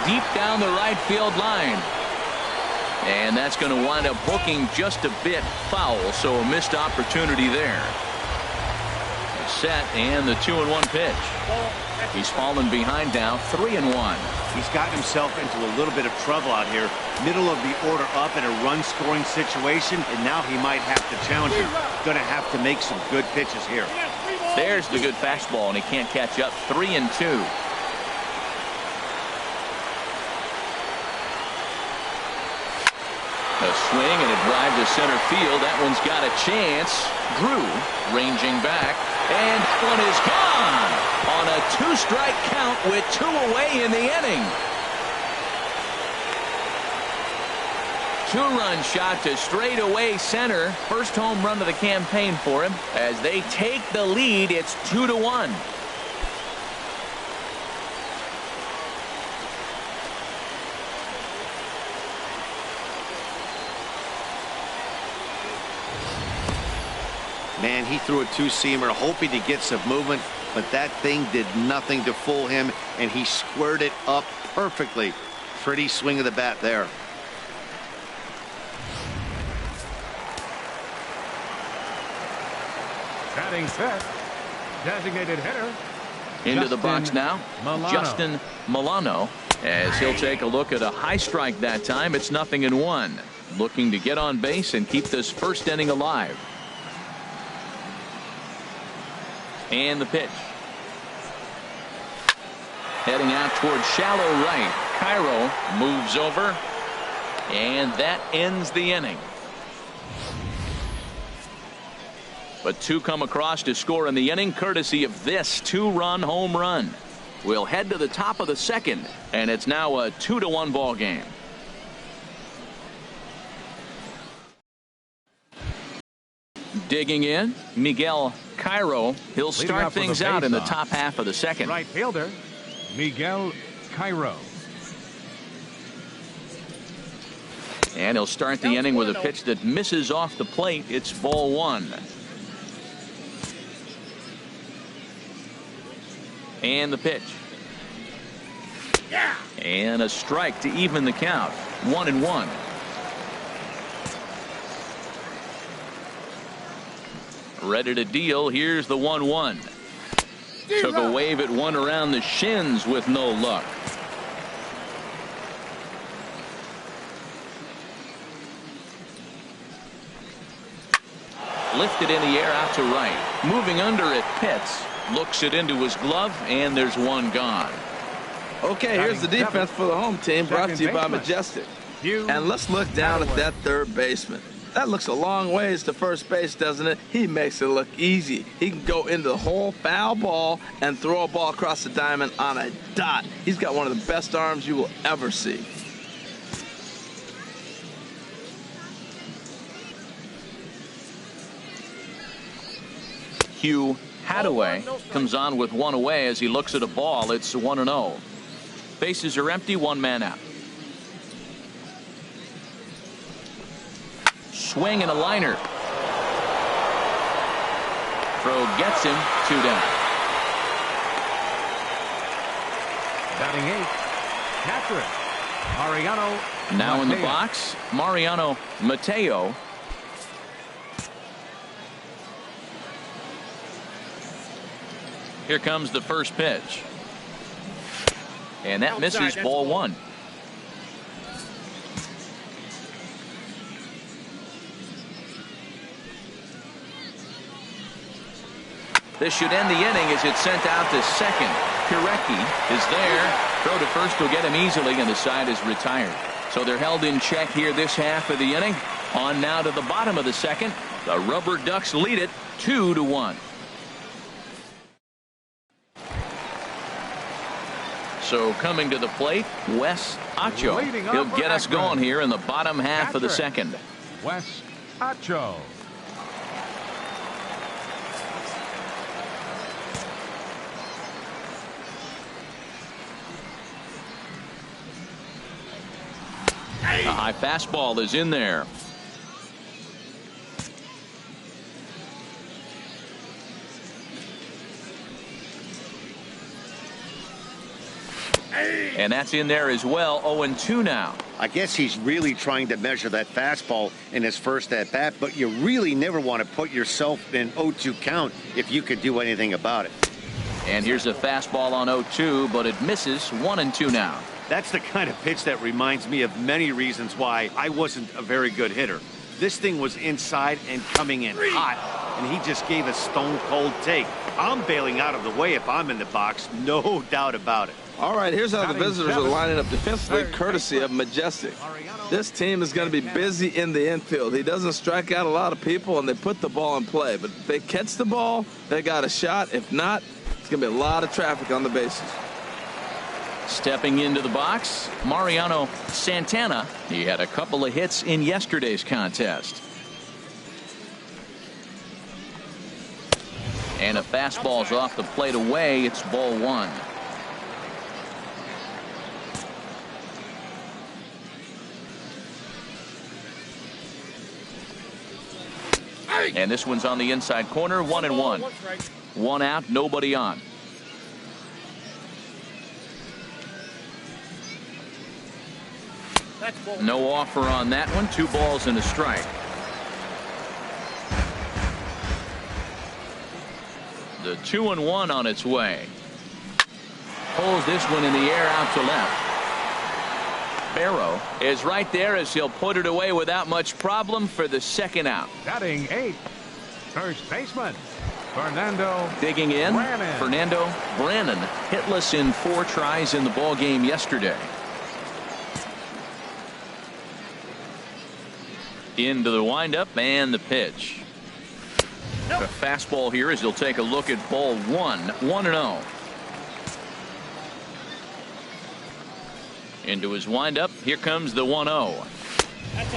deep down the right field line. And that's going to wind up hooking just a bit foul, so a missed opportunity there. Set and the 2-1 pitch. He's fallen behind now, 3-1. He's gotten himself into a little bit of trouble out here. Middle of the order up in a run-scoring situation, and now he might have to challenge him. Going to have to make some good pitches here. There's the good fastball, and he can't catch up. 3-2. A swing, and it drives to center field. That one's got a chance. Drew ranging back, and that one is gone on a 2-strike count with 2 away in the inning. 2-run shot to straightaway center. First home run of the campaign for him. As they take the lead, it's 2-1. Man, he threw a two-seamer hoping to get some movement, but that thing did nothing to fool him, and he squared it up perfectly. Pretty swing of the bat there. Batting set. Designated hitter. Into the box now. Justin Milano, as he'll take a look at a high strike that time. It's 0-1. Looking to get on base and keep this first inning alive. And the pitch. Heading out towards shallow right. Cairo moves over, and that ends the inning. But 2 come across to score in the inning, courtesy of this 2-run home run. We'll head to the top of the second, and it's now a 2-1 ball game. Digging in, Miguel Cairo. He'll start things out in the top half of the second. Right fielder, Miguel Cairo. And he'll start the inning with a pitch that misses off the plate. It's ball 1. And the pitch. And a strike to even the count. 1-1. Ready to deal. Here's the 1-1. Took a wave at one around the shins with no luck. Lifted in the air out to right. Moving under it, Pitts looks it into his glove, and there's one gone. Okay, here's the defense for the home team, brought to you by Majestic. And let's look down at that third baseman. That looks a long ways to first base, doesn't it? He makes it look easy. He can go into the hole, foul ball, and throw a ball across the diamond on a dot. He's got one of the best arms you will ever see. Hugh Hadaway comes on with 1 away as he looks at a ball. It's 1-0. Bases are empty, 1 man out. Swing and a liner. Throw gets him, 2 down. Batting 8th, catcher Mariano. Now in the box, Mariano Mateo. Here comes the first pitch. And that misses, ball 1. This should end the inning as it's sent out to second. Pirecki is there. Throw to first will get him easily, and the side is retired. So they're held in check here this half of the inning. On now to the bottom of the second. The Rubberducks lead it 2-1. So coming to the plate, Wes Acho. He'll get us going here in the bottom half of the second. Wes Acho. A high fastball is in there. And that's in there as well. 0-2 now. I guess he's really trying to measure that fastball in his first at-bat, but you really never want to put yourself in 0-2 count if you could do anything about it. And here's a fastball on 0-2, but it misses. 1-2 now. That's the kind of pitch that reminds me of many reasons why I wasn't a very good hitter. This thing was inside and coming in hot, and he just gave a stone-cold take. I'm bailing out of the way if I'm in the box, no doubt about it. All right, here's how the visitors are lining up defensively, courtesy of Majestic. This team is going to be busy in the infield. He doesn't strike out a lot of people, and they put the ball in play. But if they catch the ball, they got a shot. If not, it's going to be a lot of traffic on the bases. Stepping into the box, Mariano Santana. He had a couple of hits in yesterday's contest. And a fastball's off the plate away. It's ball one. And this one's on the inside corner. 1-1. One out, nobody on. No offer on that one. 2 balls and a strike. The 2-1 on its way. Pulls this one in the air out to left. Barrow is right there as he'll put it away without much problem for the second out. Batting 8th, first baseman, Fernando. Digging in, Brannan. Fernando Brannan, hitless in 4 tries in the ball game yesterday. Into the windup and the pitch. The fastball here as he'll take a look at ball 1. 1-0. Into his windup. Here comes the 1-0.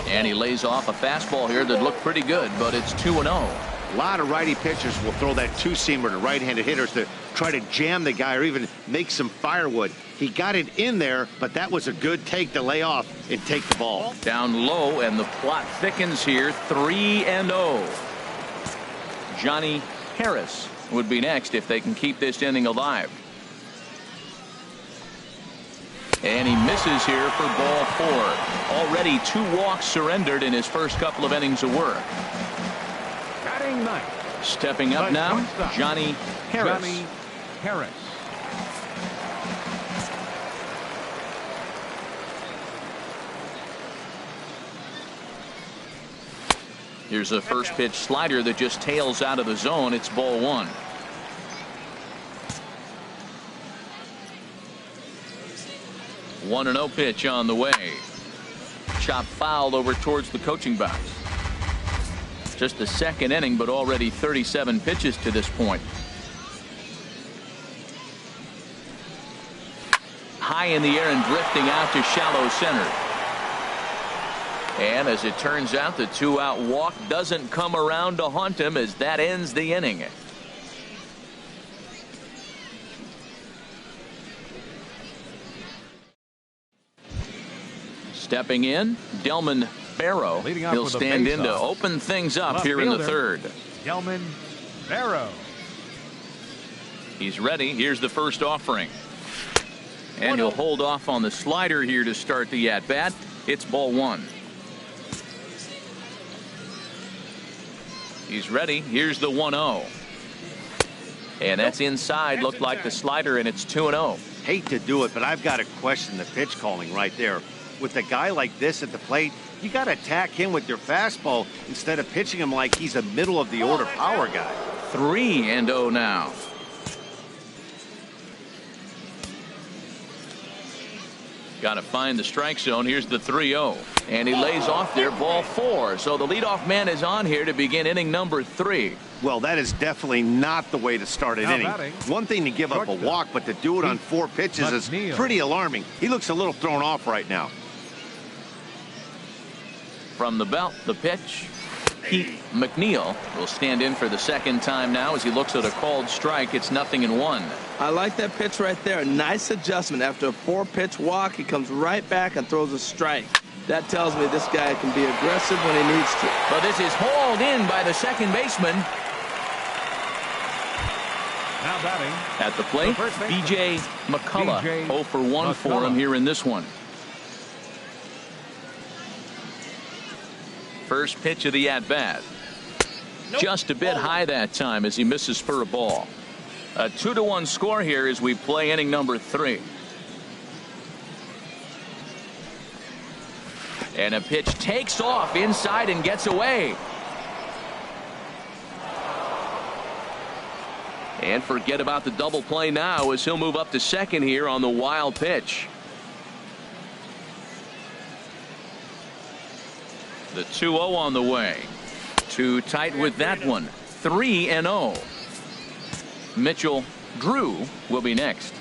And he lays off a fastball here that looked pretty good, but it's 2-0. A lot of righty pitchers will throw that two-seamer to right-handed hitters to try to jam the guy or even make some firewood. He got it in there, but that was a good take to lay off and take the ball. Down low, and the plot thickens here. 3-0. Johnny Harris would be next if they can keep this inning alive. And he misses here for ball 4. Already 2 walks surrendered in his first couple of innings of work. Batting 9th. Stepping up now, Johnny Harris. Johnny Harris. Here's a first pitch slider that just tails out of the zone. It's ball 1. One 1-0 pitch on the way. Chop fouled over towards the coaching box. Just the second inning, but already 37 pitches to this point. High in the air and drifting out to shallow center. And as it turns out, the 2-out walk doesn't come around to haunt him as that ends the inning. Stepping in, Delman Barrow. He'll stand in to open things up here in the third. Delman Barrow. He's ready. Here's the first offering. And he'll hold off on the slider here to start the at-bat. It's ball 1. He's ready. Here's the 1-0. And that's inside. Looked like the slider, and it's 2-0. Hate to do it, but I've got to question the pitch calling right there. With a guy like this at the plate, you got to attack him with your fastball instead of pitching him like he's a middle-of-the-order power guy. 3-0 now. Got to find the strike zone. Here's the 3-0. And he lays off there, ball 4. So the leadoff man is on here to begin inning number 3. Well, that is definitely not the way to start an inning. One thing to give up a walk, but to do it on 4 pitches is pretty alarming. He looks a little thrown off right now. From the belt, the pitch. Pete McNeil will stand in for the second time now as he looks at a called strike. It's 0-1. I like that pitch right there. A nice adjustment. After a 4-pitch walk, he comes right back and throws a strike. That tells me this guy can be aggressive when he needs to. But this is hauled in by the second baseman. Now batting. At the plate, B.J. McCullough. 0 for 1 for him here in this one. First pitch of the at-bat. Just a bit high that time as he misses for a ball. A 2-1 score here as we play inning number 3. And a pitch takes off inside and gets away. And forget about the double play now as he'll move up to second here on the wild pitch. The 2-0 on the way. Too tight with that one. 3-0. Mitchell Drew will be next.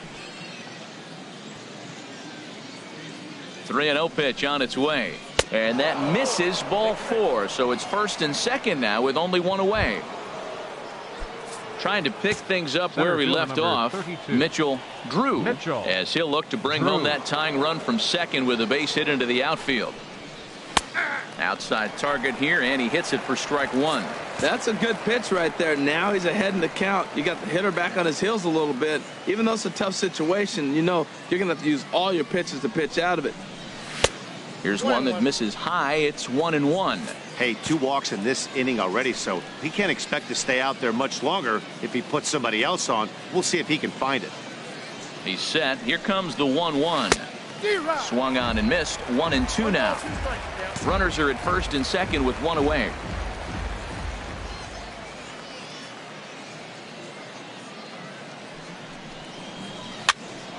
3-0 pitch on its way. And that misses, ball 4. So it's first and second now with only one away. Trying to pick things up where we left off. 32. Mitchell Drew as he'll look to bring home that tying run from second with a base hit into the outfield. Outside target here, and he hits it for strike 1. That's a good pitch right there. Now he's ahead in the count. You got the hitter back on his heels a little bit. Even though it's a tough situation, you know you're going to have to use all your pitches to pitch out of it. Here's one that misses high. It's 1-1. Hey, 2 walks in this inning already, so he can't expect to stay out there much longer if he puts somebody else on. We'll see if he can find it. He's set. Here comes the 1-1. Swung on and missed. 1-2 now. Runners are at first and second with one away.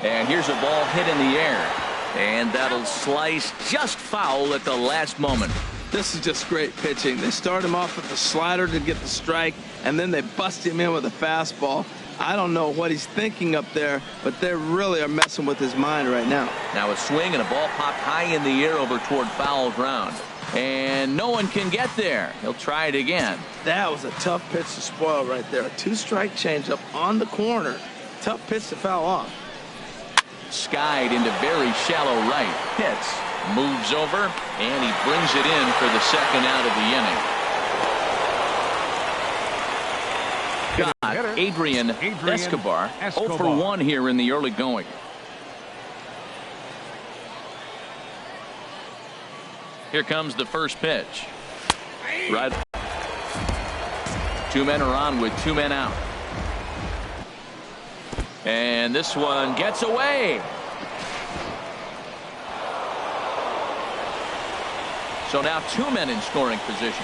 And here's a ball hit in the air. And that'll slice just foul at the last moment. This is just great pitching. They start him off with the slider to get the strike, and then they bust him in with a fastball. I don't know what he's thinking up there, but they really are messing with his mind right now. Now a swing and a ball popped high in the air over toward foul ground. And no one can get there. He'll try it again. That was a tough pitch to spoil right there. A 2-strike changeup on the corner. Tough pitch to foul off. Skied into very shallow right. Hits. Moves over, and he brings it in for the second out of the inning. Got Adrian Escobar 0 for 1 here in the early going. Here comes the first pitch. Right. 2 men are on with 2 men out. And this one gets away. So now 2 men in scoring position.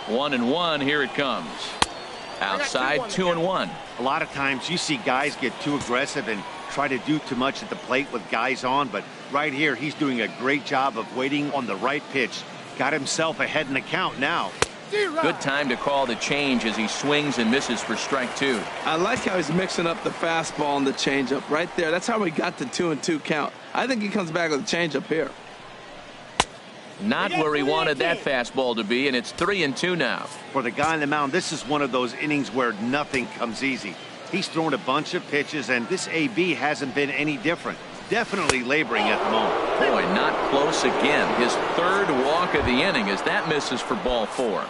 One and one. Here it comes. Outside, 2-1. A lot of times you see guys get too aggressive and try to do too much at the plate with guys on, but right here he's doing a great job of waiting on the right pitch. Got himself ahead in the count now. Good time to call the change as he swings and misses for strike 2. I like how he's mixing up the fastball and the changeup right there. That's how we got the 2-2 count. I think he comes back with a changeup here. Not where he wanted that fastball to be, and it's 3-2 now. For the guy on the mound, this is one of those innings where nothing comes easy. He's thrown a bunch of pitches, and this AB hasn't been any different. Definitely laboring at the moment. Boy, not close again. His 3rd walk of the inning as that misses for ball 4.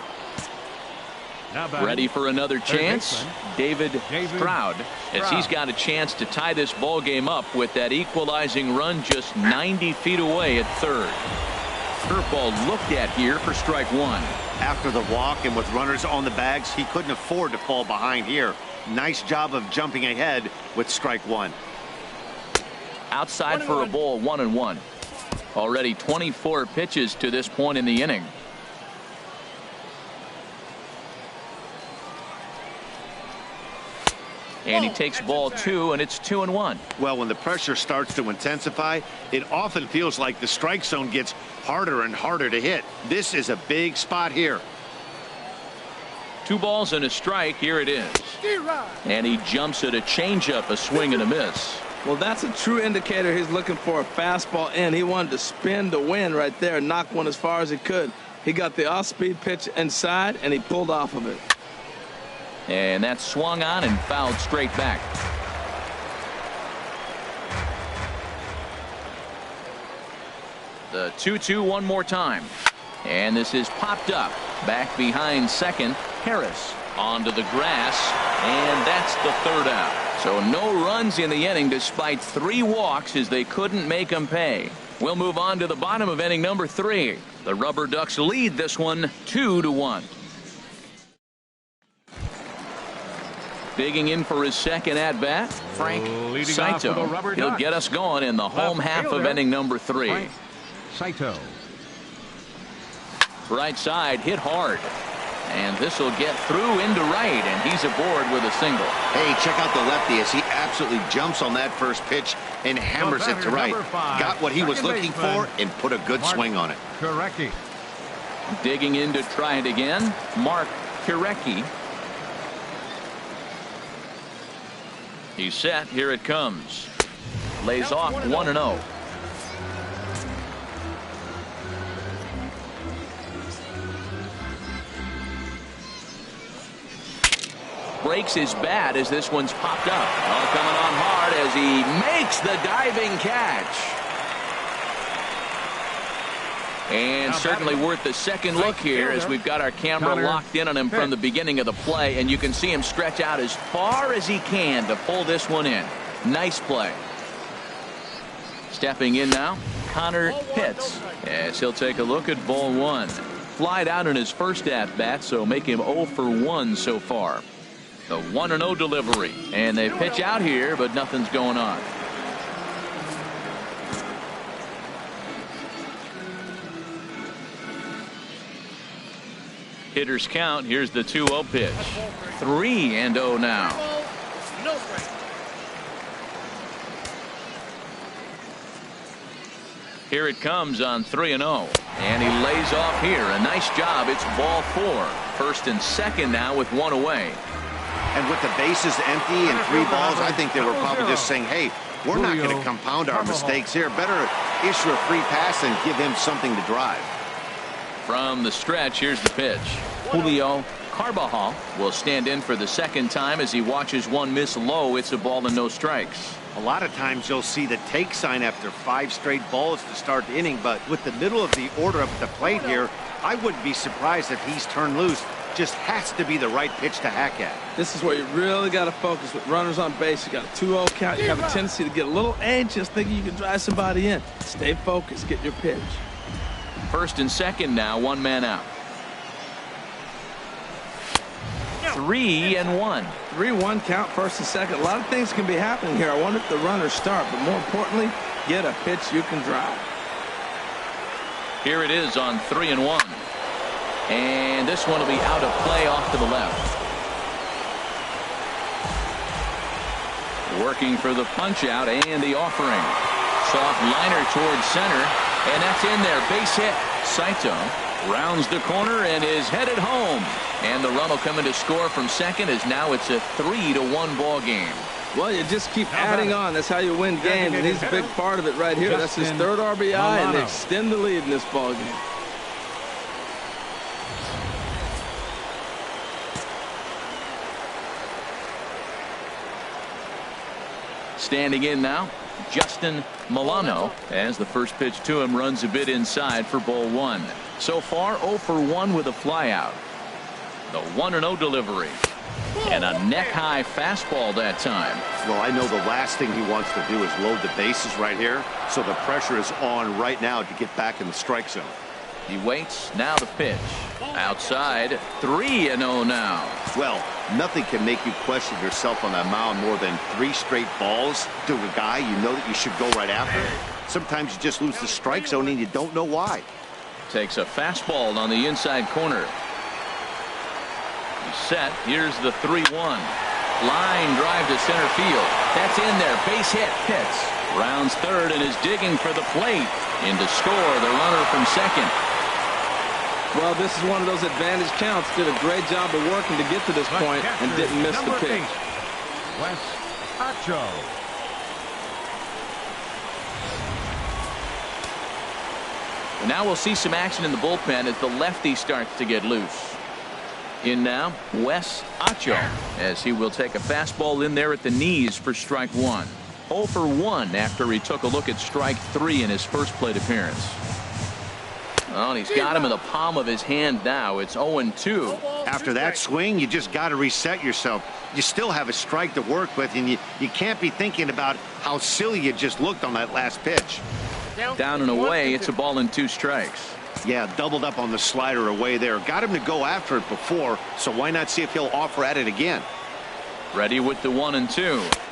Ready for another chance? David Stroud, as he's got a chance to tie this ball game up with that equalizing run just 90 feet away at 3rd. Curveball looked at here for strike 1. After the walk and with runners on the bags, he couldn't afford to fall behind here. Nice job of jumping ahead with strike 1. Outside for a ball, 1-1. Already 24 pitches to this point in the inning. And he takes ball 2, and it's 2-1. Well, when the pressure starts to intensify, it often feels like the strike zone gets harder and harder to hit. This is a big spot here. 2 balls and a strike. Here it is. And he jumps at a changeup, a swing and a miss. Well, that's a true indicator he's looking for a fastball in. He wanted to spin to win right there and knock one as far as he could. He got the off-speed pitch inside, and he pulled off of it. And that swung on and fouled straight back. The 2-2 one more time. And this is popped up. Back behind second. Harris onto the grass. And that's the third out. So no runs in the inning despite 3 walks as they couldn't make them pay. We'll move on to the bottom of inning number 3. The Rubberducks lead this one 2-1. Digging in for his second at bat, Frank Saito. He'll get us going in the home half of inning number 3. Frank Saito. Right side hit hard. And this will get through into right, and he's aboard with a single. Hey, check out the lefty as he absolutely jumps on that first pitch and hammers it to right. Got what he was looking for and put a good swing on it. Korecki. Digging in to try it again, Mark Korecki. He's set. Here it comes. Lays off 1-0. Breaks his bat as this one's popped up. All coming on hard as he makes the diving catch. And certainly worth the second look here as we've got our camera locked in on him from the beginning of the play, and you can see him stretch out as far as he can to pull this one in. Nice play. Stepping in now, Connor Pitts, as he'll take a look at ball 1. Flied out in his first at bat, so make him 0 for 1 so far. The 1-0 delivery, and they pitch out here, but nothing's going on. Hitters count. Here's the 2-0 pitch. 3-0 now. Here it comes on 3-0, and he lays off here. A nice job. It's ball 4. First and second now with 1 away. And with the bases empty and 3 balls, I think they were probably just saying, hey, we're not going to compound our mistakes here. Better issue a free pass and give him something to drive. From the stretch, here's the pitch. Julio Carbajal will stand in for the second time as he watches one miss low. It's a ball and no strikes. A lot of times you'll see the take sign after 5 straight balls to start the inning, but with the middle of the order up at the plate here, I wouldn't be surprised if he's turned loose. Just has to be the right pitch to hack at. This is where you really got to focus with runners on base. You got a 2-0 count. You have a tendency to get a little anxious thinking you can drive somebody in. Stay focused. Get your pitch. First and second now, 1 man out. 3-1. 3-1 count, first and second. A lot of things can be happening here. I wonder if the runners start, but more importantly, get a pitch you can drive. Here it is on 3-1. And this one will be out of play off to the left. Working for the punch out and the offering. Soft liner towards center, and that's in there. Base hit. Saito rounds the corner and is headed home. And the run will come in to score from second as now it's a 3-1 ball game. Well, you just keep adding on. That's how you win games, and he's a big part of it right here. That's his 3rd RBI, and they extend the lead in this ball game. Standing in now, Justin Milano, as the first pitch to him runs a bit inside for ball 1. So far 0 for 1 with a flyout. The 1-0 delivery. And a neck-high fastball that time. Well, I know the last thing he wants to do is load the bases right here, so the pressure is on right now to get back in the strike zone. He waits. Now the pitch. Outside. 3-0 now. Well, nothing can make you question yourself on that mound more than 3 straight balls to a guy you know that you should go right after. Sometimes you just lose the strike zone and you don't know why. Takes a fastball on the inside corner. He's set. Here's the 3-1. Line drive to center field. That's in there. Base hit. Pitts rounds third and is digging for the plate. In to score the runner from second. Well, this is one of those advantage counts. Did a great job of working to get to this point and didn't miss the pitch. Wes Acho. Now we'll see some action in the bullpen as the lefty starts to get loose. In now, Wes Acho, as he will take a fastball in there at the knees for strike 1. 0 for 1 after he took a look at strike 3 in his first plate appearance. Well, and he's got him in the palm of his hand now. It's 0-2. After that swing, you just got to reset yourself. You still have a strike to work with, and you can't be thinking about how silly you just looked on that last pitch. Down and away, it's a ball and 2 strikes. Yeah, doubled up on the slider away there. Got him to go after it before, so why not see if he'll offer at it again? Ready with the 1-2.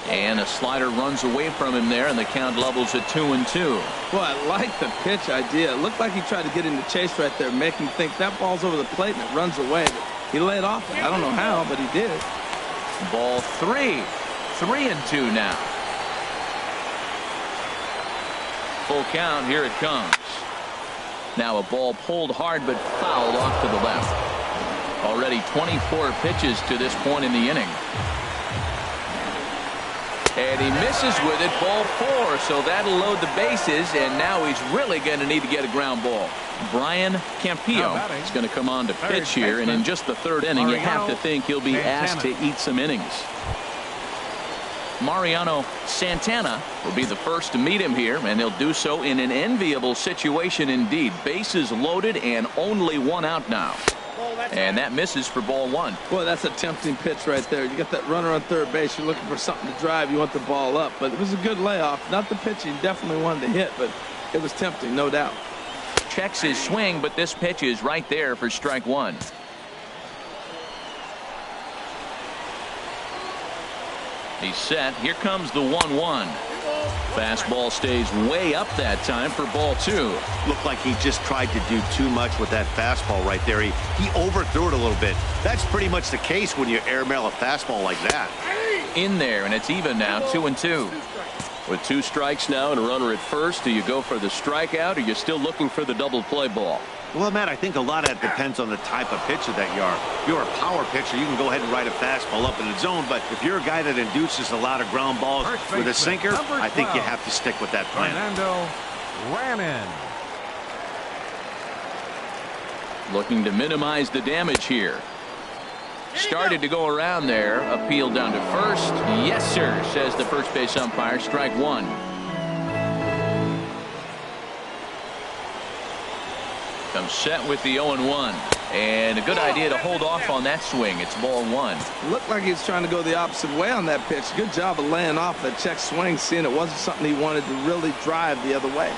And a slider runs away from him there, and the count levels at 2-2. Well, I like the pitch idea. It looked like he tried to get into chase right there, make him think that ball's over the plate, and it runs away. He laid off it. I don't know how, but he did. Ball 3. 3-2 now. Full count. Here it comes. Now a ball pulled hard but fouled off to the left. Already 24 pitches to this point in the inning. And he misses with it, ball 4, so that'll load the bases, and now he's really going to need to get a ground ball. Brian Campillo is going to come on to pitch here, and in just the 3rd inning, you have to think he'll be asked to eat some innings. Mariano Santana will be the first to meet him here, and he'll do so in an enviable situation indeed. Bases loaded and only 1 out now. And that misses for ball 1. Boy, that's a tempting pitch right there. You got that runner on third base. You're looking for something to drive. You want the ball up. But it was a good layoff. Not the pitch he definitely wanted to hit, but it was tempting, no doubt. Checks his swing, but this pitch is right there for strike 1. He's set. Here comes the 1-1. Fastball stays way up that time for ball 2. Looked like he just tried to do too much with that fastball right there. He overthrew it a little bit. That's pretty much the case when you airmail a fastball like that. In there, and it's even now, 2-2. With 2 strikes now and a runner at first, do you go for the strikeout, or you're still looking for the double play ball? Well, Matt, I think a lot of that depends on the type of pitcher that you are. If you're a power pitcher, you can go ahead and ride a fastball up in the zone, but if you're a guy that induces a lot of ground balls with a sinker, I think you have to stick with that plan. Fernando ran in. Looking to minimize the damage here. Started to go around there. Appeal down to first. Yes, sir, says the first base umpire. Strike 1. Comes set with the 0-1. And a good idea to hold off on that swing. It's ball 1. Looked like he was trying to go the opposite way on that pitch. Good job of laying off that check swing, seeing it wasn't something he wanted to really drive the other way.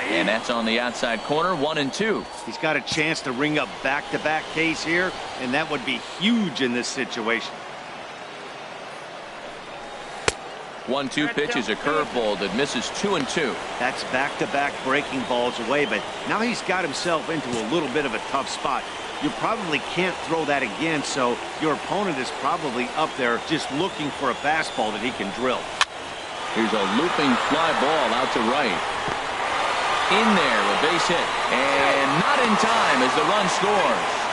And that's on the outside corner, 1-2. He's got a chance to ring up back-to-back Ks here, and that would be huge in this situation. 1-2 pitch is a curveball that misses 2-2. That's back-to-back breaking balls away, but now he's got himself into a little bit of a tough spot. You probably can't throw that again, so your opponent is probably up there just looking for a fastball that he can drill. Here's a looping fly ball out to right. In there, a base hit, and not in time as the run scores.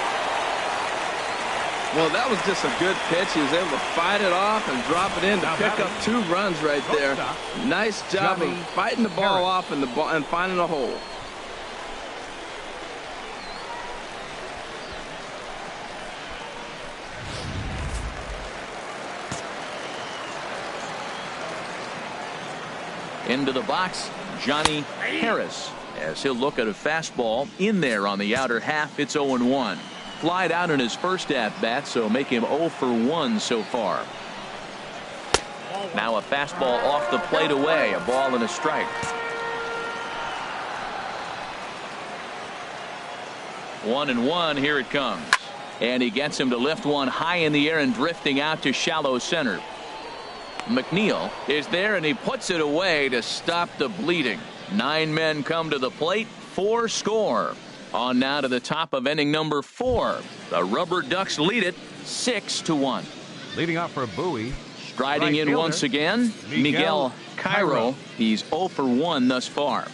Well, that was just a good pitch. He was able to fight it off and drop it in to pick up 2 runs right there. Nice job of fighting the ball off and finding a hole. Into the box, Johnny Harris, as he'll look at a fastball in there on the outer half. It's 0-1. Flied out in his first at-bat, so make him 0 for 1 so far. Now a fastball off the plate away, a ball and a strike. 1-1, here it comes. And he gets him to lift one high in the air and drifting out to shallow center. McNeil is there, and he puts it away to stop the bleeding. 9 men come to the plate, 4 score. On now to the top of inning number 4. The Rubberducks lead it 6-1. Leading off for Bowie. Striding in once again, Miguel Cairo. He's 0 for 1 thus far.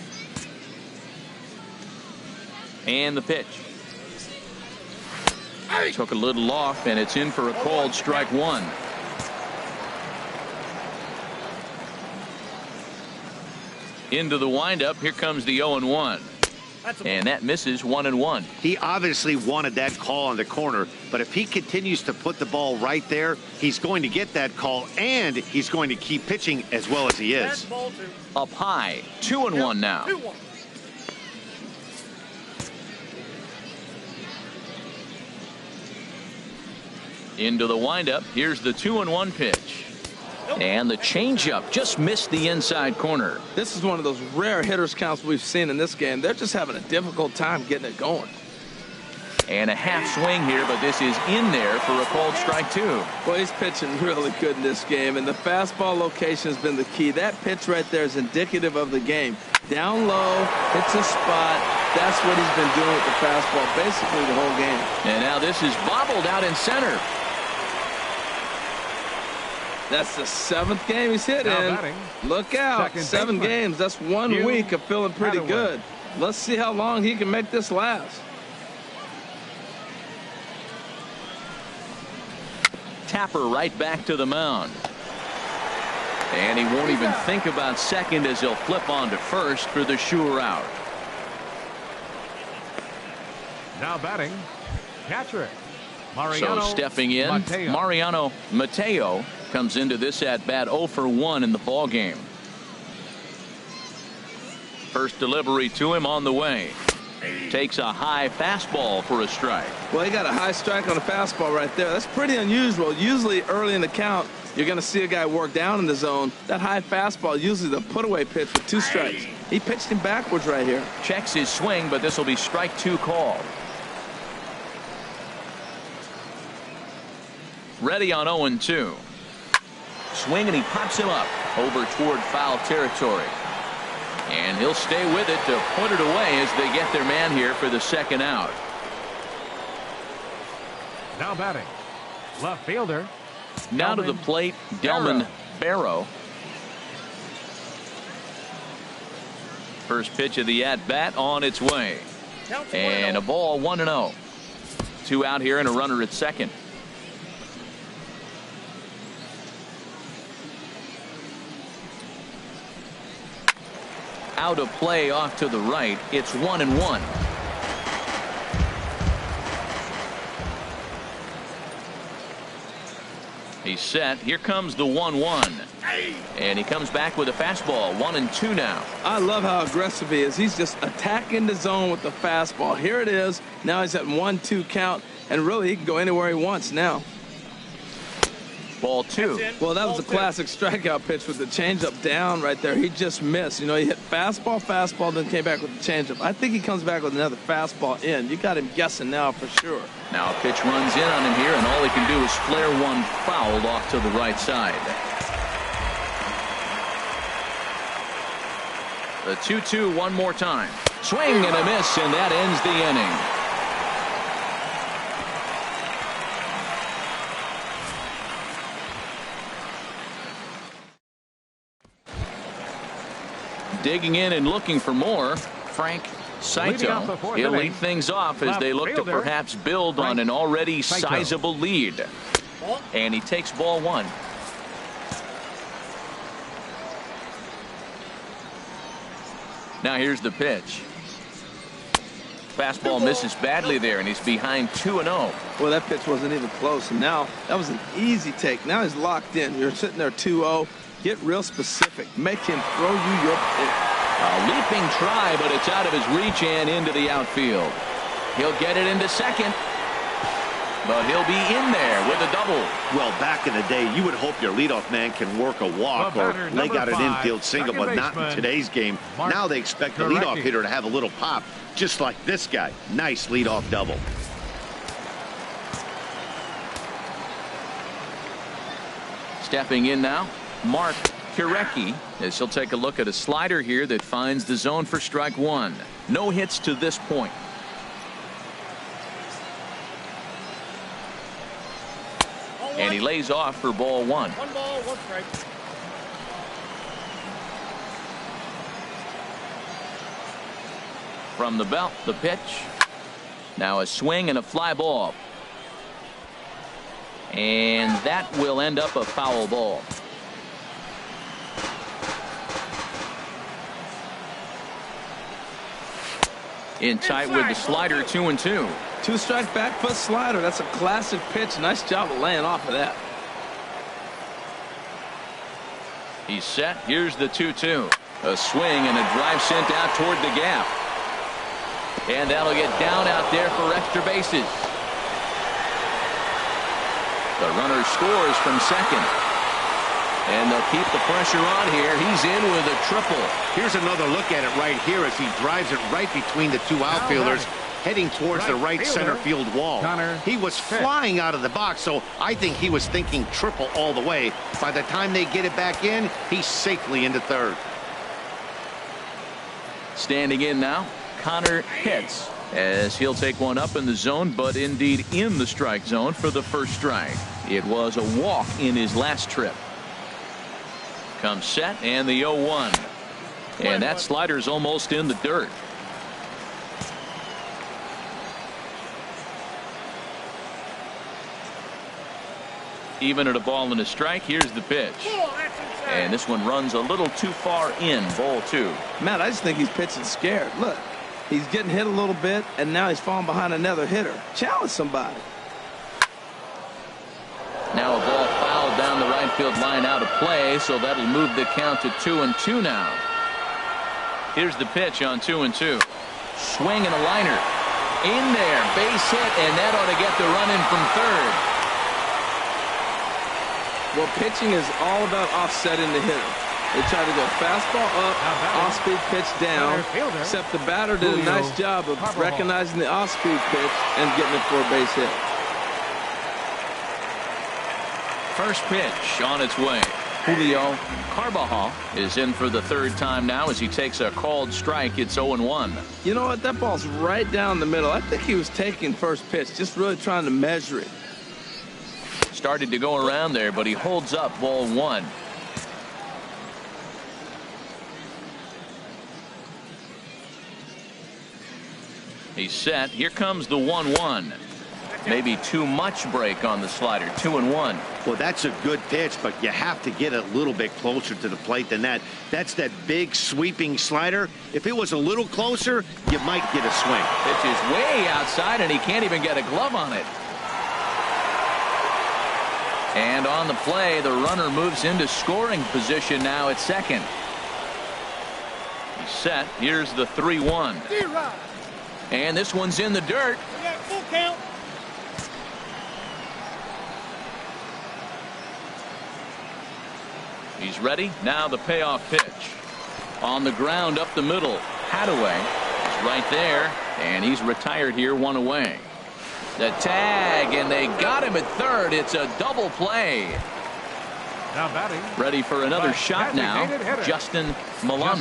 And the pitch. Took a little off, and it's in for a called strike 1. Into the windup. Here comes the 0-1. And that misses 1-1. He obviously wanted that call on the corner, but if he continues to put the ball right there, he's going to get that call, and he's going to keep pitching as well as he is. Up high, 2-1 now. Into the windup. Here's the 2-1 pitch. And the changeup just missed the inside corner. This is one of those rare hitters counts we've seen in this game. They're just having a difficult time getting it going. And a half swing here, but this is in there for a called strike 2. Well, he's pitching really good in this game, and the fastball location has been the key. That pitch right there is indicative of the game. Down low, hits a spot. That's what he's been doing with the fastball basically the whole game. And now this is bobbled out in center. That's the 7th game he's hit in. Look out, 7 games. That's 1 week of feeling pretty good. Let's see how long he can make this last. Tapper right back to the mound. And he won't even think about second as he'll flip on to first for the sure out. Now batting, catcher. So stepping in, Mariano Mateo comes into this at bat 0 for 1 in the ball game. First delivery to him on the way. Takes a high fastball for a strike. Well, he got a high strike on a fastball right there. That's pretty unusual. Usually early in the count, you're going to see a guy work down in the zone. That high fastball, usually the put-away pitch with 2 strikes. He pitched him backwards right here. Checks his swing, but this will be strike 2 called. Ready on 0-2. Swing, and he pops him up over toward foul territory. And he'll stay with it to put it away as they get their man here for the second out. Now batting, left fielder. Now to the plate, Delman Barrow. First pitch of the at-bat on its way. And a ball, 1-0. 2 out here and a runner at second. Out of play off to the right. It's 1-1. He's set. Here comes the 1-1. And he comes back with a fastball. 1-2 now. I love how aggressive he is. He's just attacking the zone with the fastball. Here it is. Now he's at 1-2 count. And really, he can go anywhere he wants now. Ball 2. Well, that was a classic strikeout pitch with the changeup down right there. He just missed. You know, he hit fastball, then came back with the changeup. I think he comes back with another fastball in. You got him guessing now for sure. Now a pitch runs in on him here, and all he can do is flare one fouled off to the right side. The 2-2 one more time. Swing and a miss, and that ends the inning. Digging in and looking for more, Frank Saito. He'll lead things off as they look to perhaps build on an already sizable lead. And he takes ball 1. Now here's the pitch. Fastball misses badly there, and he's behind 2-0. Well, that pitch wasn't even close. And now that was an easy take. Now he's locked in. You're sitting there 2-0. Get real specific. Make him throw you your pitch. A leaping try, but it's out of his reach and into the outfield. He'll get it into second. But he'll be in there with a double. Well, back in the day, you would hope your leadoff man can work a walk or leg out an infield single, but not in today's game. Now they expect the leadoff hitter to have a little pop, just like this guy. Nice leadoff double. Stepping in now, Mark Kirecki, as he'll take a look at a slider here that finds the zone for strike 1. No hits to this point. And he lays off for ball 1. 1 ball, 1 strike. From the belt, the pitch. Now a swing and a fly ball. And that will end up a foul ball. In tight with the slider, 2-2. 2-strike back foot slider. That's a classic pitch. Nice job of laying off of that. He's set. Here's the 2-2. A swing and a drive sent out toward the gap. And that'll get down out there for extra bases. The runner scores from second. And they'll keep the pressure on here. He's in with a triple. Here's another look at it right here as he drives it right between the two outfielders, heading towards the right center field wall. He was flying out of the box, so I think he was thinking triple all the way. By the time they get it back in, he's safely into third. Standing in now, Connor Pitts, as he'll take one up in the zone, but indeed in the strike zone for the first strike. It was a walk in his last trip. Comes set and the 0-1. And that slider's almost in the dirt. Even at a ball and a strike, here's the pitch. And this one runs a little too far in, ball 2. Matt, I just think he's pitching scared. Look, he's getting hit a little bit, and now he's falling behind another hitter. Challenge somebody. Now a ball fouled down the right field line out of play, so that'll move the count to 2-2 now. Here's the pitch on 2-2. Swing and a liner. In there, base hit, and that ought to get the run in from third. Well, pitching is all about offsetting the hitter. They try to go fastball up, off-speed pitch down, except the batter did a nice job of recognizing the off-speed pitch and getting it for a base hit. First pitch on its way. Julio Carbajal is in for the third time now as he takes a called strike. It's 0-1. You know what? That ball's right down the middle. I think he was taking first pitch, just really trying to measure it. Started to go around there, but he holds up ball 1. He's set. Here comes the 1-1. Maybe too much break on the slider. 2-1. Well, that's a good pitch, but you have to get a little bit closer to the plate than that. That's that big sweeping slider. If it was a little closer, you might get a swing. Pitch is way outside, and he can't even get a glove on it. And on the play, the runner moves into scoring position now at second. He's set. Here's the 3-1. And this one's in the dirt. Full count. He's ready. Now the payoff pitch. On the ground up the middle. Hadaway is right there, and he's retired here, one away. The tag, and they got him at third. It's a double play. Now batting. Ready for another shot now. Justin Milano.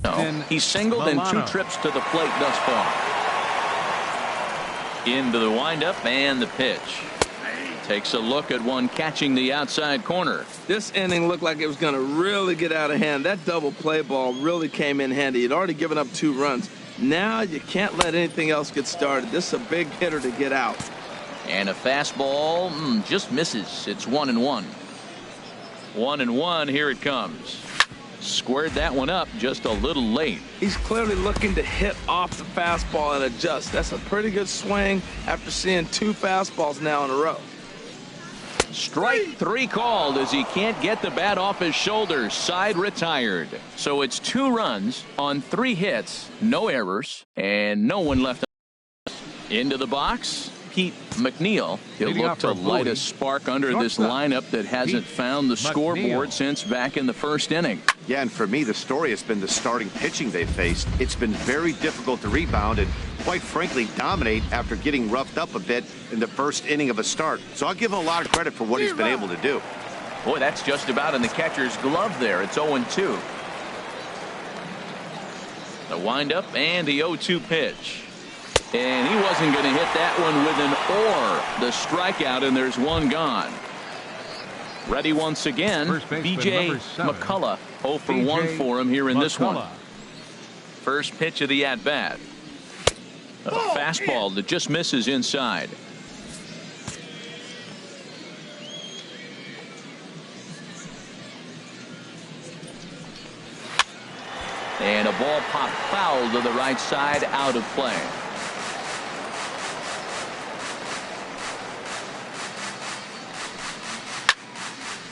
No, he's singled in 2 trips to the plate thus far. Into the windup and the pitch. Takes a look at one catching the outside corner. This inning looked like it was going to really get out of hand. That double play ball really came in handy. He'd already given up 2 runs. Now you can't let anything else get started. This is a big hitter to get out. And a fastball just misses. It's 1-1. 1-1. Here it comes. Squared that one up just a little late. He's clearly looking to hit off the fastball and adjust. That's a pretty good swing after seeing 2 fastballs now in a row. Strike three called as he can't get the bat off his shoulders. Side retired. So it's 2 runs on 3 hits, no errors, and no one left. Into the box, Pete McNeil. He'll look to light a spark under this lineup that hasn't found the scoreboard since back in the first inning. Yeah, and for me, the story has been the starting pitching they faced. It's been very difficult to rebound and, quite frankly, dominate after getting roughed up a bit in the first inning of a start. So I'll give him a lot of credit for what he's been able to do. Boy, that's just about in the catcher's glove there. It's 0-2. The windup and the 0-2 pitch. And he wasn't going to hit that one with an or. The strikeout, and there's one gone. Ready once again, B.J. McCullough. 0 for 1 for him here in this one. First pitch of the at-bat. A fastball that just misses inside. And a ball popped foul to the right side, out of play.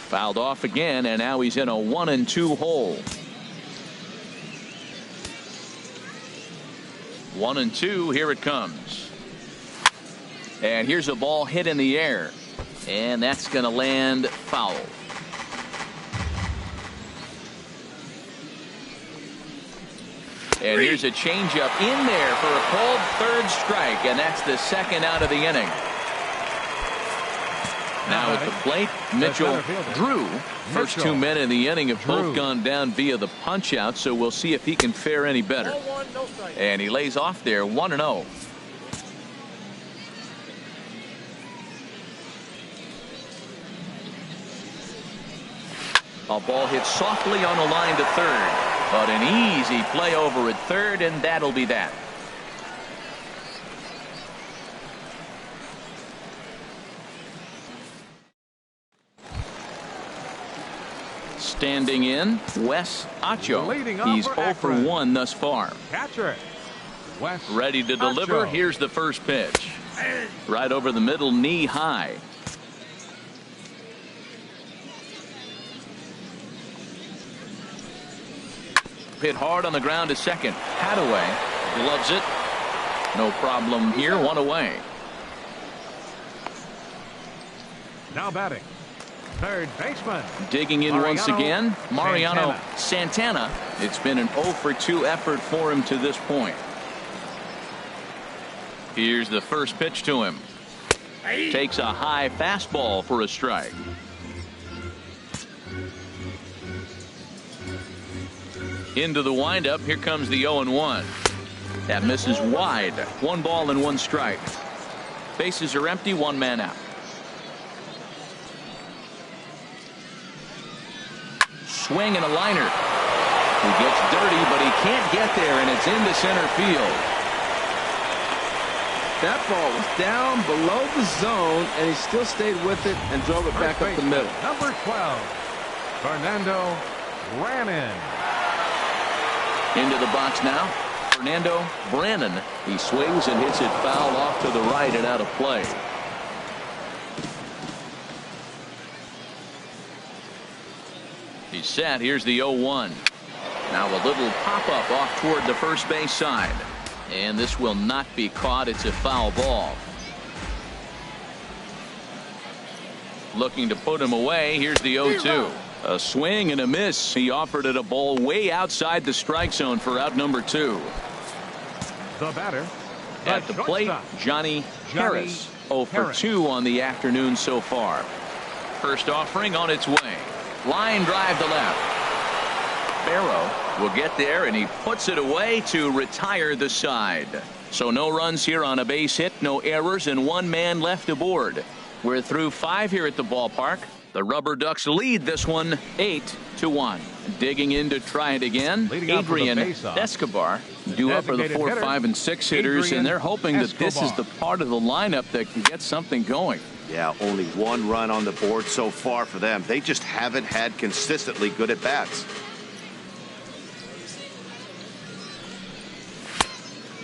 Fouled off again, and now he's in a 1-2 hole. 1-2, here it comes. And here's a ball hit in the air, and that's going to land foul. And here's a changeup in there for a called third strike, and that's the second out of the inning. Now at the plate, Mitchell Drew. First 2 men in the inning have both gone down via the punch out, so we'll see if he can fare any better. And he lays off there 1-0. A ball hit softly on the line to third, but an easy play over at third, and that'll be that. Standing in, Wes Acho. He's 0 for 1 thus far. Catcher, Wes ready to deliver. Acho. Here's the first pitch. Right over the middle, knee high. Hit hard on the ground to second. Hadaway gloves it. No problem here. 1 away. Now batting, third baseman. Digging in once again, Mariano Santana. It's been an 0 for 2 effort for him to this point. Here's the first pitch to him. Takes a high fastball for a strike. Into the windup. Here comes the 0-1. That misses wide. 1 ball and 1 strike. Bases are empty. 1 man out. Swing and a liner. He gets dirty, but he can't get there, and it's into center field. That ball was down below the zone, and he still stayed with it and drove it back up the middle. Number 12, Fernando ran in. Into the box now, Fernando Brannon. He swings and hits it foul off to the right and out of play. He's set. Here's the 0-1. Now a little pop-up off toward the first base side. And this will not be caught. It's a foul ball. Looking to put him away. Here's the 0-2. A swing and a miss. He offered it a ball way outside the strike zone for out number 2. The batter. At the plate, Johnny Harris. 0 for 2 on the afternoon so far. First offering on its way. Line drive to left. Barrow will get there, and he puts it away to retire the side. So no runs here on a base hit, no errors, and 1 man left aboard. We're through 5 here at the ballpark. The Rubberducks lead this one 8-1. Digging in to try it again. Adrian Escobar due up for the 4, 5, and 6 hitters, and they're hoping that this is the part of the lineup that can get something going. Yeah, only 1 run on the board so far for them. They just haven't had consistently good at bats.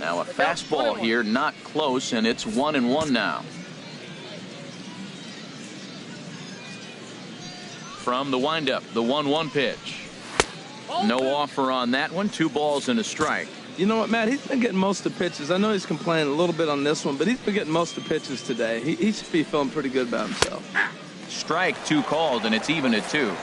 Now a fastball here, not close, and it's 1-1 now. from the windup. The 1-1 pitch. No offer on that one. 2 balls and a strike. You know what, Matt? He's been getting most of the pitches. I know he's complaining a little bit on this one, but he's been getting most of the pitches today. He should be feeling pretty good about himself. Strike 2 called, and it's even at 2.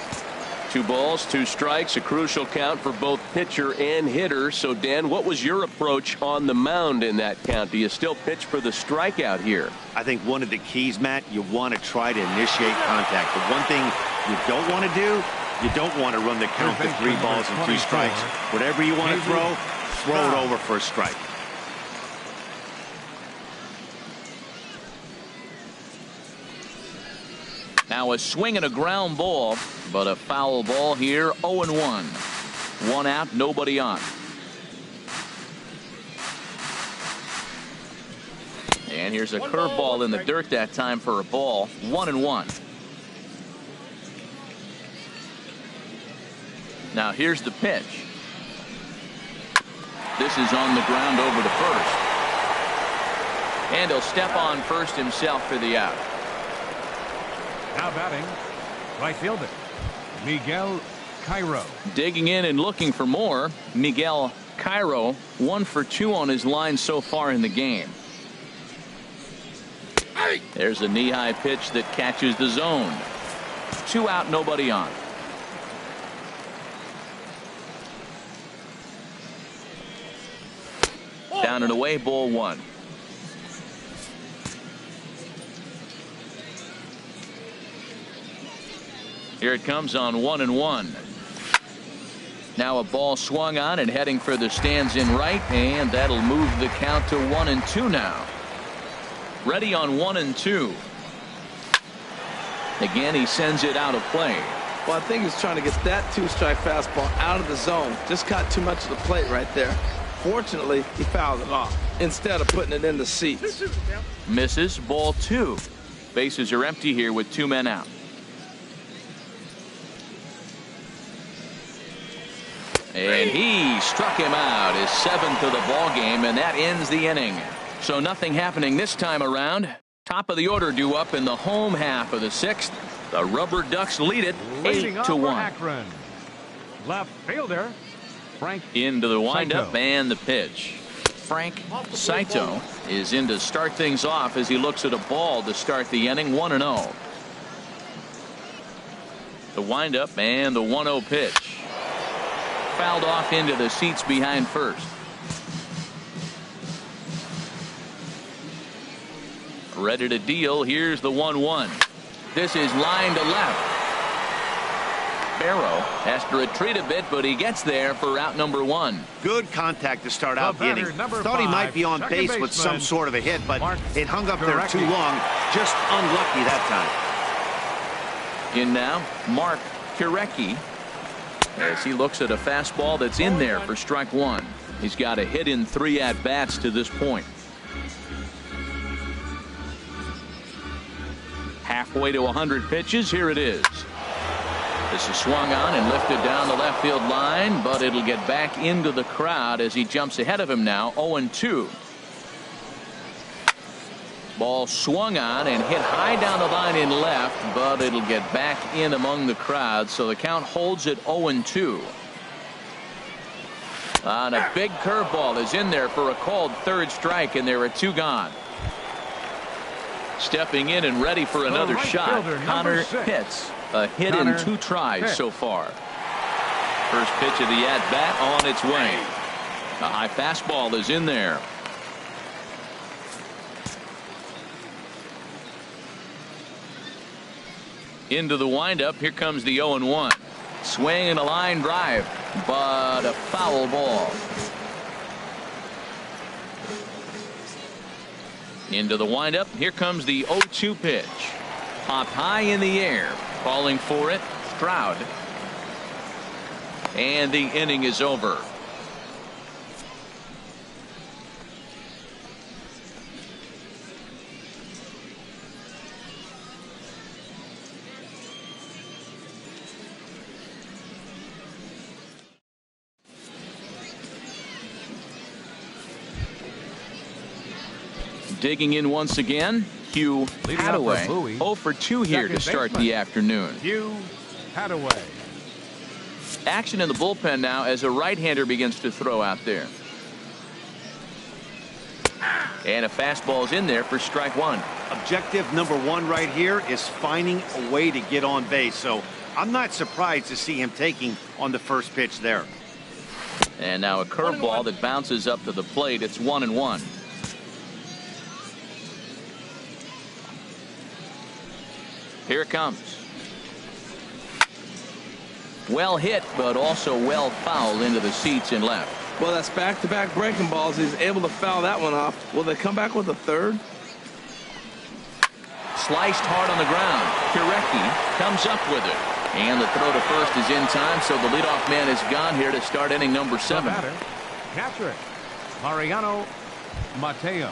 2 balls, 2 strikes, a crucial count for both pitcher and hitter. So, Dan, what was your approach on the mound in that count? Do you still pitch for the strikeout here? I think one of the keys, Matt, you want to try to initiate contact. The one thing you don't want to do, you don't want to run the count to 3 balls and 2 strikes. Whatever you want to throw it over for a strike. Now a swing and a ground ball, but a foul ball here. 0-1. 1 out, nobody on. And here's a curveball in the dirt that time for a ball. 1-1. Now here's the pitch. This is on the ground over to first. And he'll step on first himself for the out. Now batting, right fielder, Miguel Cairo. Digging in and looking for more, Miguel Cairo, 1 for 2 on his line so far in the game. There's a knee-high pitch that catches the zone. 2 out, nobody on. Down and away, ball 1. Here it comes on 1-1. Now a ball swung on and heading for the stands in right, and that'll move the count to 1-2 now. Ready on 1-2. Again, he sends it out of play. Well, I think he's trying to get that 2-strike fastball out of the zone. Just caught too much of the plate right there. Fortunately, he fouled it off instead of putting it in the seats. Misses, ball 2. Bases are empty here with 2 men out. And he struck him out, his 7th of the ball game, and that ends the inning. So nothing happening this time around. Top of the order due up in the home half of the 6th. The Rubberducks lead it 8-1. Akron. Left fielder, Frank into the windup Saito. and the pitch. Frank Saito is in to start things off as he looks at a ball to start the inning. 1-0. The windup and the 1-0 pitch. Fouled off into the seats behind first. Ready to deal. Here's the 1-1. This is line to left. Barrow has to retreat a bit, but he gets there for out number 1. Good contact to start out the inning. Thought he might be on base with some sort of a hit, but it hung up there too long. Just unlucky that time. In now, Mark Kirecki, as he looks at a fastball that's in there for strike 1. He's got a hit in 3 at-bats to this point. Halfway to 100 pitches. Here it is. This is swung on and lifted down the left field line, but it'll get back into the crowd as he jumps ahead of him now. 0-2. Ball swung on and hit high down the line in left, but it'll get back in among the crowd, so the count holds at 0-2. And a big curveball is in there for a called 3rd strike, and there are 2 gone. Stepping in and ready for another shot, Connor Pitts. A hit in 2 tries so far. First pitch of the at-bat on its way. A high fastball is in there. Into the windup. Here comes the 0-1. Swing and a line drive, but a foul ball. Into the windup. Here comes the 0-2 pitch. Popped high in the air. Calling for it, Stroud. And the inning is over. Digging in once again, Hugh Hadaway. 0 for 2 here to start the afternoon. Hugh Hadaway. Action in the bullpen now as a right-hander begins to throw out there. And a fastball's in there for strike one. Objective number one right here is finding a way to get on base. So I'm not surprised to see him taking on the first pitch there. And now a curveball that bounces up to the plate. It's 1-1. Here it comes. Well hit, but also well fouled into the seats in left. Well, that's back-to-back breaking balls. He's able to foul that one off. Will they come back with a third? Sliced hard on the ground. Kirecki comes up with it. And the throw to first is in time, so the leadoff man is gone here to start inning number 7. Catcher it. Mariano Mateo.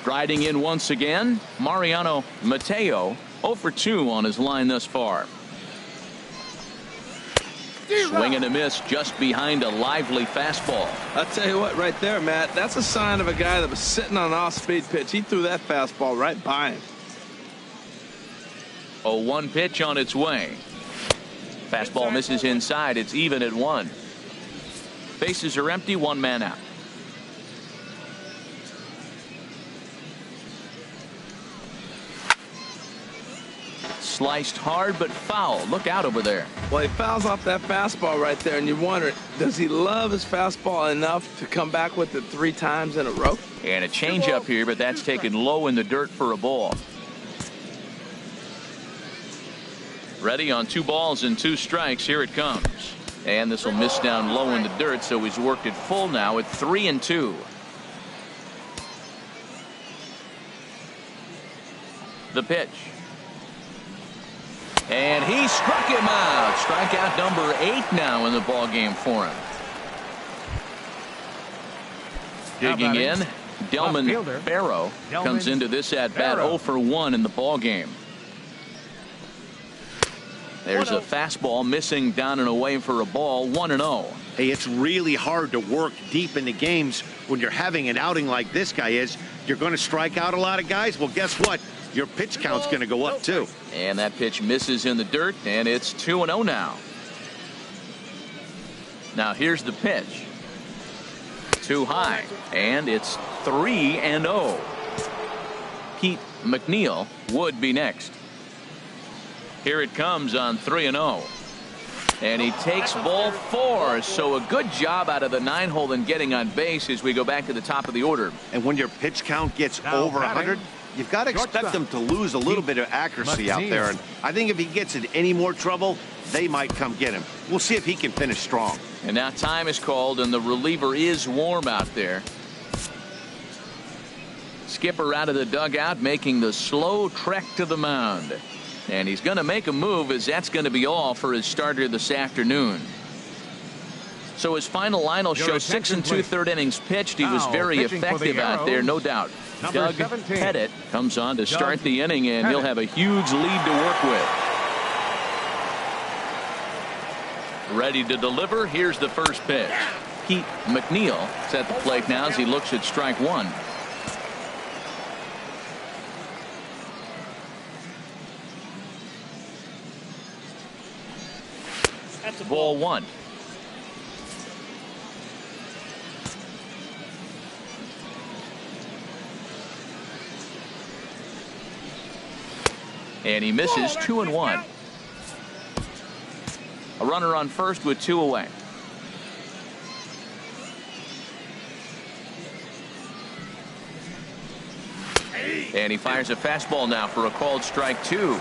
Striding in once again, Mariano Mateo, 0 for 2 on his line thus far. Swing and a miss just behind a lively fastball. I'll tell you what, right there, Matt, that's a sign of a guy that was sitting on an off-speed pitch. He threw that fastball right by him. 0-1 pitch on its way. Fastball misses inside. It's even at 1. Bases are empty, 1 man out. Sliced hard but foul. Look out over there. Well, he fouls off that fastball right there, and you wonder, does he love his fastball enough to come back with it 3 times in a row? And a changeup here, but that's taken low in the dirt for a ball. Ready on 2 balls and 2 strikes. Here it comes. And this will miss down low in the dirt, so he's worked it full now at 3-2. The pitch. And he struck him out. Strikeout number 8 now in the ball game for him. Digging in, Delman Barrow comes into this at bat 0 for 1 in the ball game. There's a fastball missing down and away for a ball. 1-0. Hey, it's really hard to work deep into games when you're having an outing like this guy is. You're going to strike out a lot of guys. Well, guess what? Your pitch count's going to go up too. And that pitch misses in the dirt, and it's 2-0 now. Now here's the pitch. Too high, and it's 3-0. Pete McNeil would be next. Here it comes on 3-0. And he takes ball 4. So a good job out of the 9-hole in getting on base as we go back to the top of the order. And when your pitch count gets over 100, you've got to expect them to lose a little bit of accuracy out there. And I think if he gets in any more trouble, they might come get him. We'll see if he can finish strong. And now time is called, and the reliever is warm out there. Skipper out of the dugout, making the slow trek to the mound. And he's going to make a move, as that's going to be all for his starter this afternoon. So his final line will show 6 2/3 innings pitched. He was very effective out there, no doubt. Doug Pettit comes on to start the inning, and he'll have a huge lead to work with. Ready to deliver. Here's the first pitch. Pete McNeil is at the plate now as he looks at strike 1. That's ball 1. And he misses. 2-1. A runner on first with 2 away. And he fires a fastball now for a called strike 2.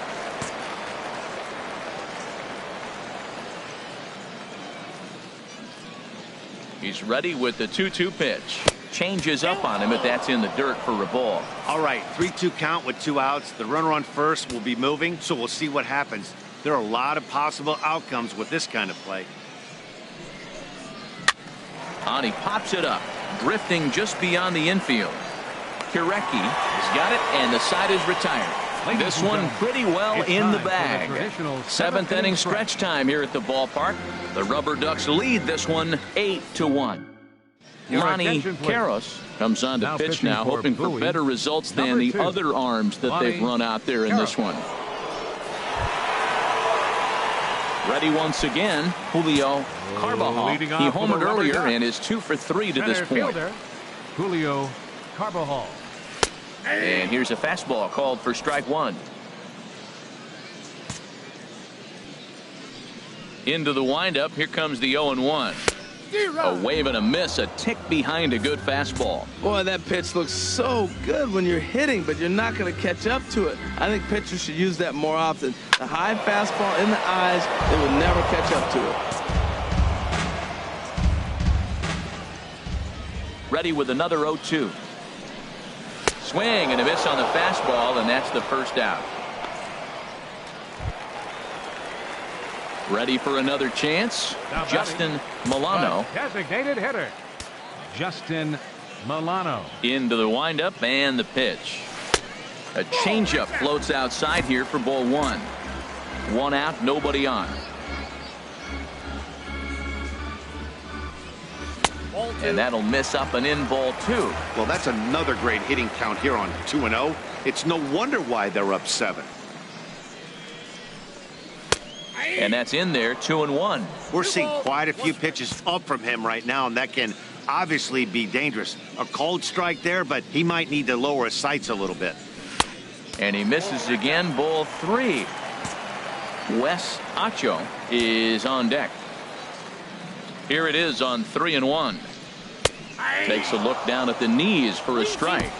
He's ready with the 2-2 pitch. Changes up on him, but that's in the dirt for a ball. All right, 3-2 count with 2 outs. The runner on first will be moving, so we'll see what happens. There are a lot of possible outcomes with this kind of play. And he pops it up, drifting just beyond the infield. Kirecki has got it, and the side is retired. This one pretty well in the bag. 7th inning stretch time here at the ballpark. The Rubberducks lead this one 8-1. Lonnie Karros comes on to pitch now, hoping for better results than the other arms that they've run out there in this one. Ready once again, Julio Carbajal. He homered earlier and is 2 for 3 to this point. Fielder, Julio Carbajal. And here's a fastball called for strike one. Into the windup. Here comes the 0-1. A wave and a miss, a tick behind a good fastball. Boy, that pitch looks so good when you're hitting, but you're not going to catch up to it. I think pitchers should use that more often. The high fastball in the eyes, they will never catch up to it. Ready with another 0-2. Swing and a miss on the fastball, and that's the first out. Ready for another chance. Justin Milano. Designated hitter, Justin Milano. Into the windup and the pitch. A changeup floats outside here for ball one. One out, nobody on. And that'll miss up and in ball two. Well, that's another great hitting count here on 2-0. It's no wonder why they're up 7. And that's in there, 2-1. We're seeing quite a few pitches up from him right now, and that can obviously be dangerous. A cold strike there, but he might need to lower his sights a little bit. And he misses again, ball 3. Wes Acho is on deck. Here it is on 3-1. Takes a look down at the knees for a strike.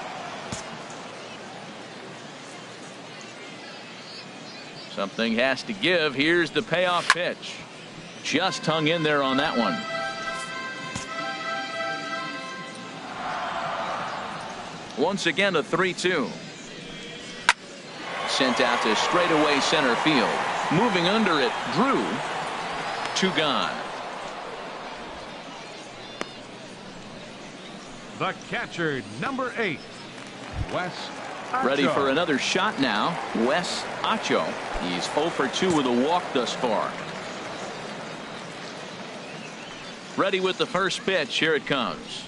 Something has to give. Here's the payoff pitch. Just hung in there on that one. Once again, a 3-2. Sent out to straightaway center field. Moving under it, Drew. 2 gone. The catcher, number 8, Wes Acho. Ready for another shot now. Wes Acho. He's 0 for 2 with a walk thus far. Ready with the first pitch. Here it comes.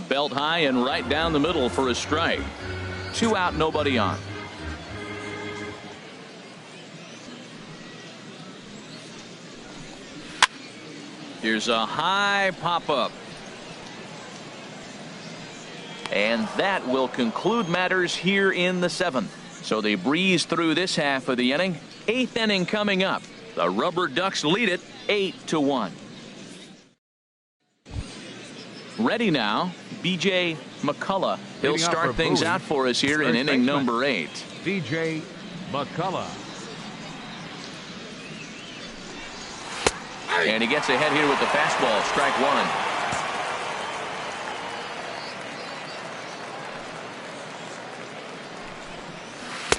Belt high and right down the middle for a strike. 2 out, nobody on. Here's a high pop-up. And that will conclude matters here in the 7th. So they breeze through this half of the inning. 8th inning coming up. The Rubberducks lead it 8-1. Ready now, B.J. McCullough. He'll start things Bowie, out for us here in inning number 8. B.J. McCullough. And he gets ahead here with the fastball. Strike one.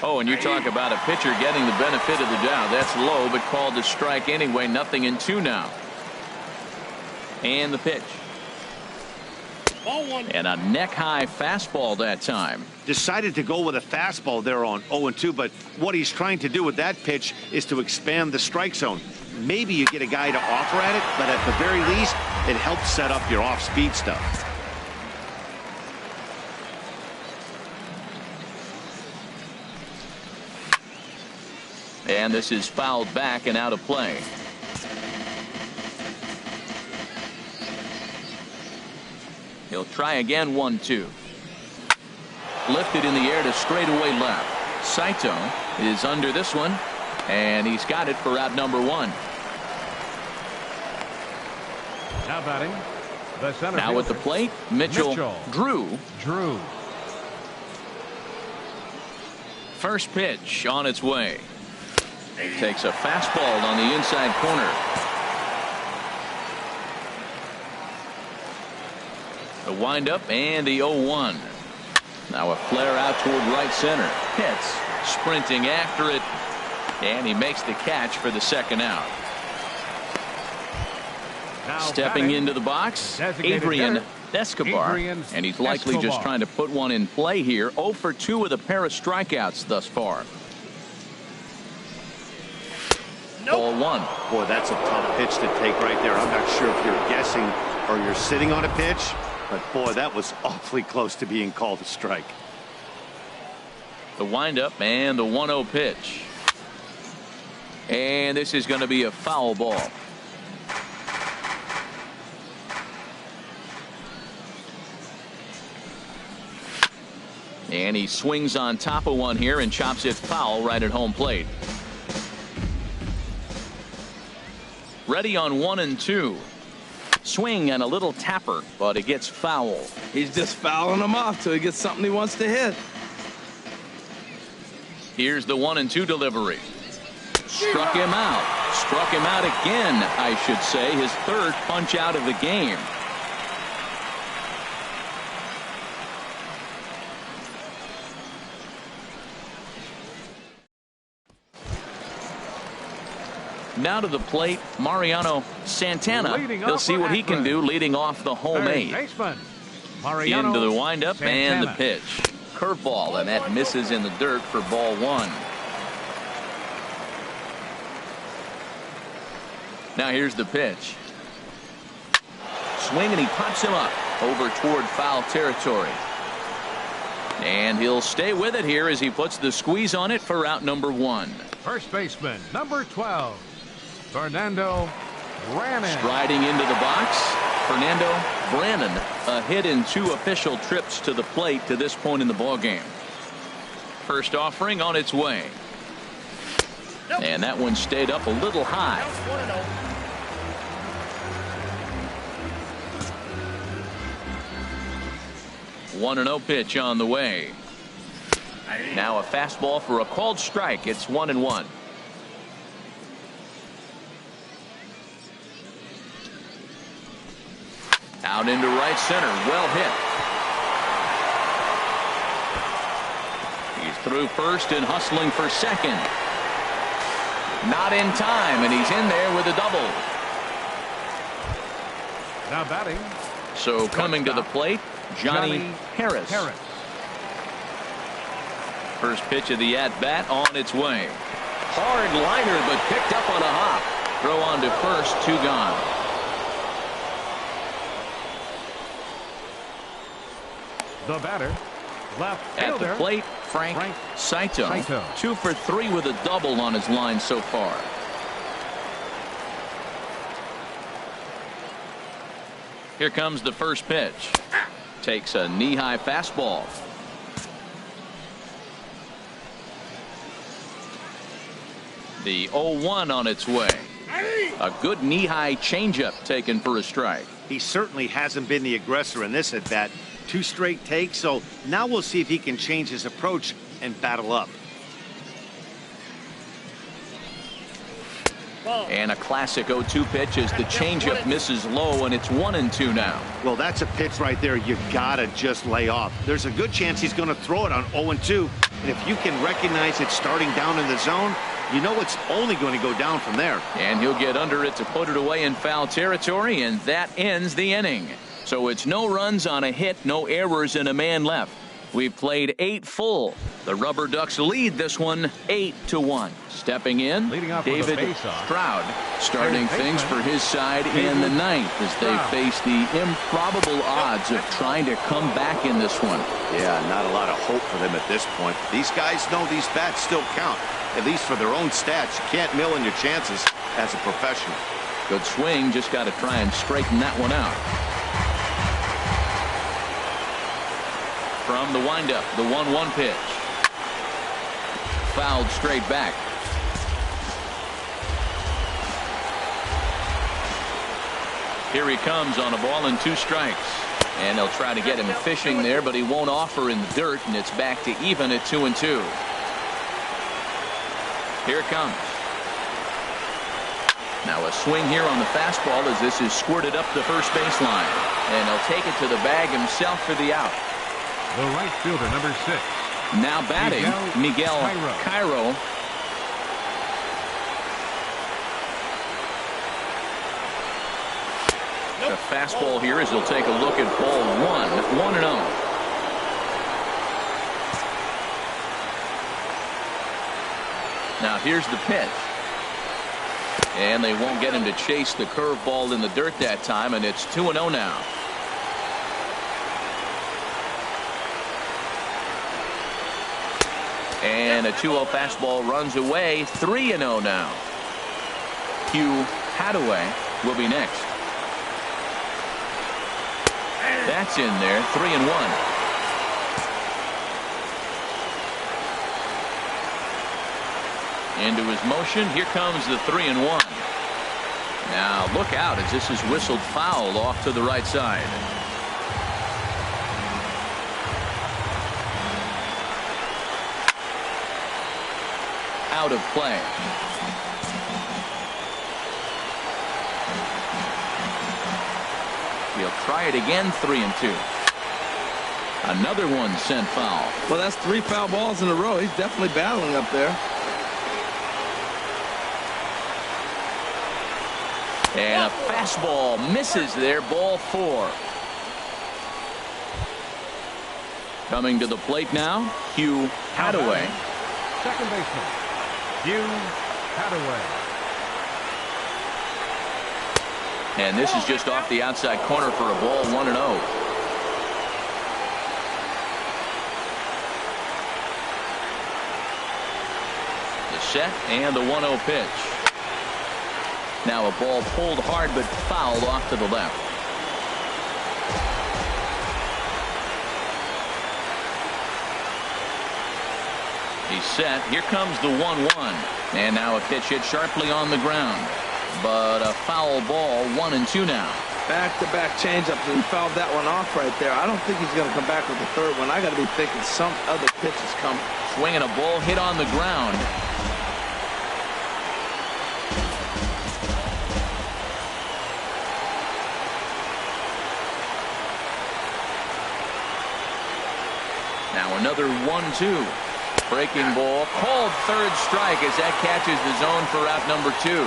Oh, and you talk about a pitcher getting the benefit of the doubt. That's low, but called a strike anyway. 0-2 now. And the pitch. And a neck-high fastball that time. Decided to go with a fastball there on 0-2, but what he's trying to do with that pitch is to expand the strike zone. Maybe you get a guy to offer at it, but at the very least, it helps set up your off-speed stuff. And this is fouled back and out of play. He'll try again. 1-2. Lifted in the air to straightaway left. Saito is under this one, and he's got it for out number 1. Now batting, the center now at the plate, Mitchell Drew. First pitch on its way. Takes a fastball on the inside corner. The windup and the 0-1. Now a flare out toward right center. Pitts sprinting after it, and he makes the catch for the second out. Now stepping into the box, Adrian Escobar, and he's likely just trying to put one in play here. 0 for 2 with a pair of strikeouts thus far. Ball 1. Boy, that's a tough pitch to take right there. I'm not sure if you're guessing or you're sitting on a pitch, but boy, that was awfully close to being called a strike. The windup and the 1-0 pitch. And this is going to be a foul ball. And he swings on top of one here and chops it foul right at home plate. Ready on 1 and 2. Swing and a little tapper, but it gets foul. He's just fouling him off till he gets something he wants to hit. Here's the 1 and 2 delivery. Struck him out. Struck him out again, I should say. His third punch out of the game. Now to the plate, Mariano Santana. He'll see what he can do leading off the home 8. Into the windup and the pitch. Curveball, and that misses in the dirt for ball 1. Now here's the pitch. Swing, and he pops him up over toward foul territory. And he'll stay with it here as he puts the squeeze on it for out number 1. First baseman, number 12, Fernando Brannan. Striding into the box, Fernando Brannan, a hit in 2 official trips to the plate to this point in the ballgame. First offering on its way. And that one stayed up a little high. 1-0 pitch on the way. Now a fastball for a called strike. It's 1-1. Out into right center. Well hit. He's through first and hustling for second. Not in time, and he's in there with a double. Now batting. So coming to the plate, Johnny Harris. First pitch of the at-bat on its way. Hard liner, but picked up on a hop. Throw on to first, 2 gone. The batter, left fielder. At the plate, Frank Saito. 2 for 3 with a double on his line so far. Here comes the first pitch. Takes a knee-high fastball. The 0-1 on its way. A good knee-high changeup taken for a strike. He certainly hasn't been the aggressor in this at bat. 2 straight takes, so now we'll see if he can change his approach and battle up. And a classic 0-2 pitch as the changeup misses low, and it's 1-2 now. Well, that's a pitch right there you gotta just lay off. There's a good chance he's going to throw it on 0-2, and if you can recognize it starting down in the zone, you know it's only going to go down from there. And he'll get under it to put it away in foul territory, and that ends the inning. So it's no runs on a hit, no errors, and a man left. We've played 8 full. The Rubberducks lead this one 8-1. Stepping in, David Stroud, starting things for his side in the 9th as they face the improbable odds of trying to come back in this one. Yeah, not a lot of hope for them at this point. These guys know these bats still count, at least for their own stats. You can't mill in your chances as a professional. Good swing, just got to try and straighten that one out. From the windup, the 1-1 pitch. Fouled straight back. Here he comes on a ball and 2 strikes. And they'll try to get him fishing there, but he won't offer in the dirt, and it's back to even at 2-2. Here it comes. Now a swing here on the fastball as this is squirted up the first baseline. And he'll take it to the bag himself for the out. The right fielder, number 6. Now batting, Miguel Cairo. The fastball here as he'll take a look at ball 1, 1-0. Now here's the pitch. And they won't get him to chase the curveball in the dirt that time, and it's 2-0 now. And a 2-0 fastball runs away. 3-0 now. Hugh Hadaway will be next. That's in there. 3-1. Into his motion. Here comes the 3-1. Now look out as this is whistled foul off to the right side. Out of play. He'll try it again. 3-2. Another one sent foul. Well, that's 3 foul balls in a row. He's definitely battling up there. And a fastball misses there. Ball 4. Coming to the plate now, Hugh Hadaway. Second baseman, Hugh Hadaway. And this is just off the outside corner for a ball. 1-0. The set and the 1-0 pitch. Now a ball pulled hard but fouled off to the left. He's set. Here comes the 1-1. And now a pitch hit sharply on the ground. But a foul ball. 1-2 now. Back-to-back changeups, and he fouled that one off right there. I don't think he's going to come back with the third one. I got to be thinking some other pitch is coming. Swinging a ball hit on the ground. Now another 1-2. Breaking ball. Called third strike as that catches the zone for out number 2.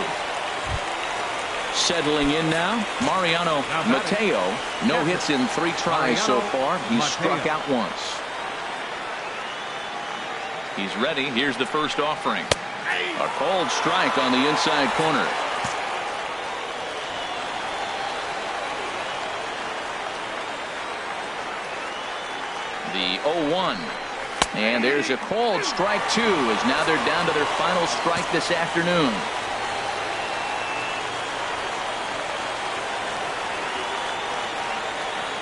Settling in now, Mariano Mateo. No hits in 3 tries so far. He's struck out once. He's ready. Here's the first offering. A called strike on the inside corner. The 0-1. And there's a called strike 2 as now they're down to their final strike this afternoon.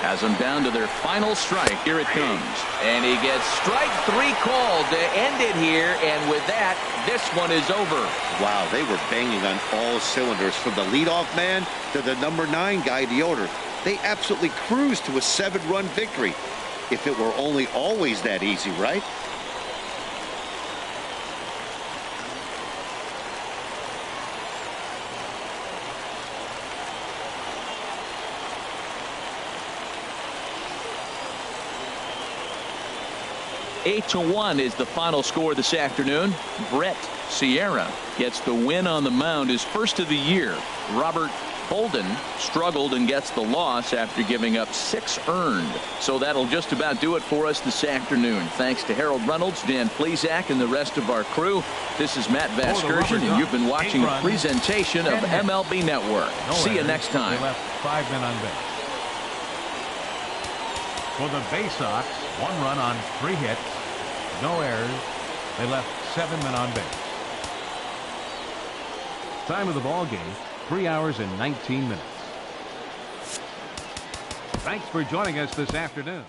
Has them down to their final strike. Here it comes. And he gets strike 3 called to end it here. And with that, this one is over. Wow, they were banging on all cylinders from the leadoff man to the number 9 guy, the order. They absolutely cruised to a 7-run victory. If it were only always that easy, right? Eight to 1 is the final score this afternoon. Brett Sierra gets the win on the mound, his first of the year. Robert Bolden struggled and gets the loss after giving up 6 earned. So that'll just about do it for us this afternoon. Thanks to Harold Reynolds, Dan Plesac, and the rest of our crew. This is Matt Vasgersian, and you've been watching a presentation of MLB Network. See you next time. They left 5 men on base. For the Baysox, 1 run on 3 hits, no errors. They left 7 men on base. Time of the ball game, 3 hours and 19 minutes. Thanks for joining us this afternoon.